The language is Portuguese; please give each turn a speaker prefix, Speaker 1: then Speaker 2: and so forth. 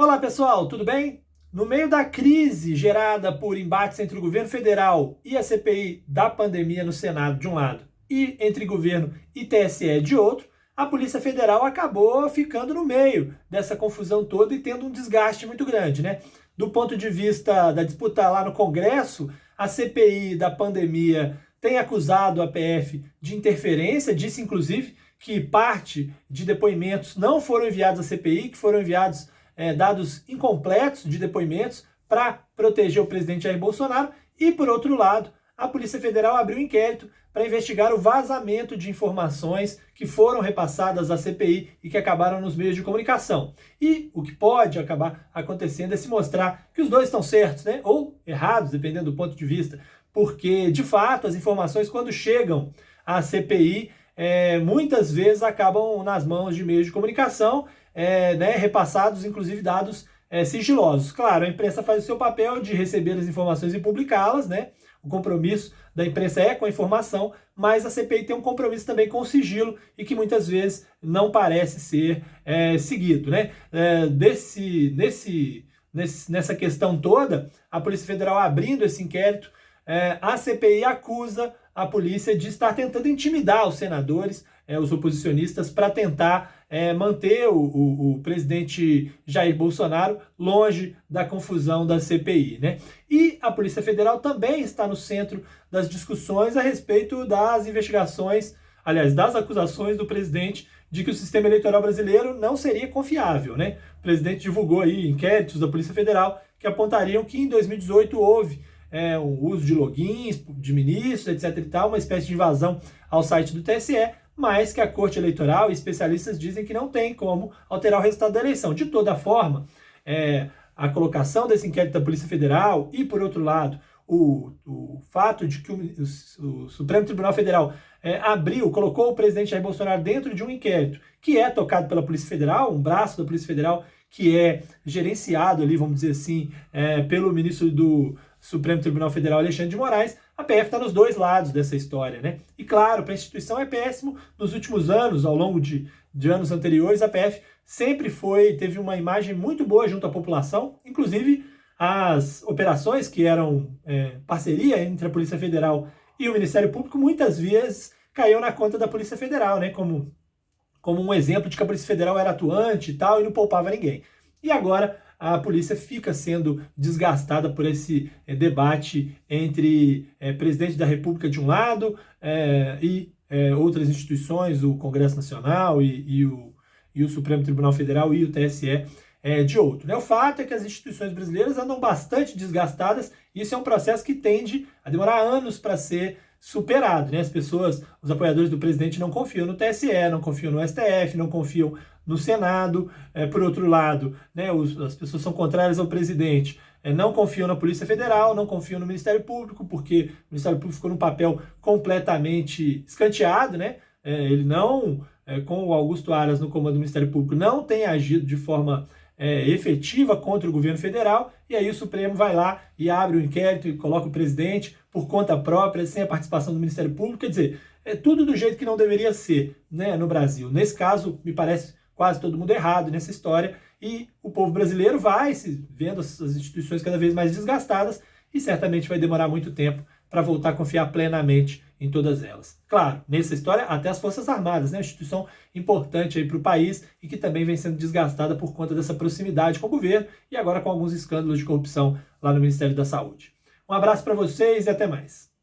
Speaker 1: Olá pessoal, tudo bem? No meio da crise gerada por embates entre o governo federal e a CPI da pandemia no Senado de um lado e entre governo e TSE de outro, a Polícia Federal acabou ficando no meio dessa confusão toda e tendo um desgaste muito grande, né? Do ponto de vista da disputa lá no Congresso, a CPI da pandemia tem acusado a PF de interferência, disse inclusive que parte de depoimentos não foram enviados à CPI, que foram enviados dados incompletos de depoimentos para proteger o presidente Jair Bolsonaro. E, por outro lado, a Polícia Federal abriu um inquérito para investigar o vazamento de informações que foram repassadas à CPI e que acabaram nos meios de comunicação. E o que pode acabar acontecendo é se mostrar que os dois estão certos, né? Ou errados, dependendo do ponto de vista, porque, de fato, as informações, quando chegam à CPI, muitas vezes acabam nas mãos de meios de comunicação, repassados, inclusive dados sigilosos. Claro, a imprensa faz o seu papel de receber as informações e publicá-las, né? O compromisso da imprensa é com a informação, mas a CPI tem um compromisso também com o sigilo e que muitas vezes não parece ser seguido, né? Nessa questão toda, a Polícia Federal abrindo esse inquérito, a CPI acusa a polícia de estar tentando intimidar os senadores, os oposicionistas, para tentar manter o presidente Jair Bolsonaro longe da confusão da CPI, né? E a Polícia Federal também está no centro das discussões a respeito das investigações, aliás, das acusações do presidente de que o sistema eleitoral brasileiro não seria confiável, né? O presidente divulgou aí inquéritos da Polícia Federal que apontariam que em 2018 houve o uso de logins de ministros, etc. e tal, uma espécie de invasão ao site do TSE, mas que a Corte Eleitoral e especialistas dizem que não tem como alterar o resultado da eleição. De toda forma, a colocação desse inquérito da Polícia Federal e, por outro lado, o fato de que o Supremo Tribunal Federal colocou o presidente Jair Bolsonaro dentro de um inquérito que é tocado pela Polícia Federal, um braço da Polícia Federal que é gerenciado ali, vamos dizer assim, pelo ministro do Supremo Tribunal Federal, Alexandre de Moraes. A PF está nos dois lados dessa história, né? E claro, para a instituição é péssimo. Nos últimos anos, ao longo de anos anteriores, a PF sempre teve uma imagem muito boa junto à população, inclusive as operações que eram parceria entre a Polícia Federal e o Ministério Público, muitas vezes caíam na conta da Polícia Federal, né? Como um exemplo de que a Polícia Federal era atuante e tal, e não poupava ninguém. E agora a polícia fica sendo desgastada por esse debate entre presidente da República de um lado e outras instituições, o Congresso Nacional e o Supremo Tribunal Federal e o TSE de outro, né? O fato é que as instituições brasileiras andam bastante desgastadas e isso é um processo que tende a demorar anos para ser superado, né? Os apoiadores do presidente não confiam no TSE, não confiam no STF, não confiam no Senado. Por outro lado, né, as pessoas são contrárias ao presidente, não confiam na Polícia Federal, não confiam no Ministério Público, porque o Ministério Público ficou num papel completamente escanteado, né? Ele não, com o Augusto Aras no comando do Ministério Público, não tem agido de forma efetiva contra o governo federal, e aí o Supremo vai lá e abre o inquérito e coloca o presidente por conta própria, sem a participação do Ministério Público. Quer dizer, é tudo do jeito que não deveria ser, né, no Brasil. Nesse caso, me parece quase todo mundo errado nessa história, e o povo brasileiro vai vendo as instituições cada vez mais desgastadas e certamente vai demorar muito tempo para voltar a confiar plenamente em todas elas. Claro, nessa história, até as Forças Armadas, né, uma instituição importante aí para o país e que também vem sendo desgastada por conta dessa proximidade com o governo e agora com alguns escândalos de corrupção lá no Ministério da Saúde. Um abraço para vocês e até mais.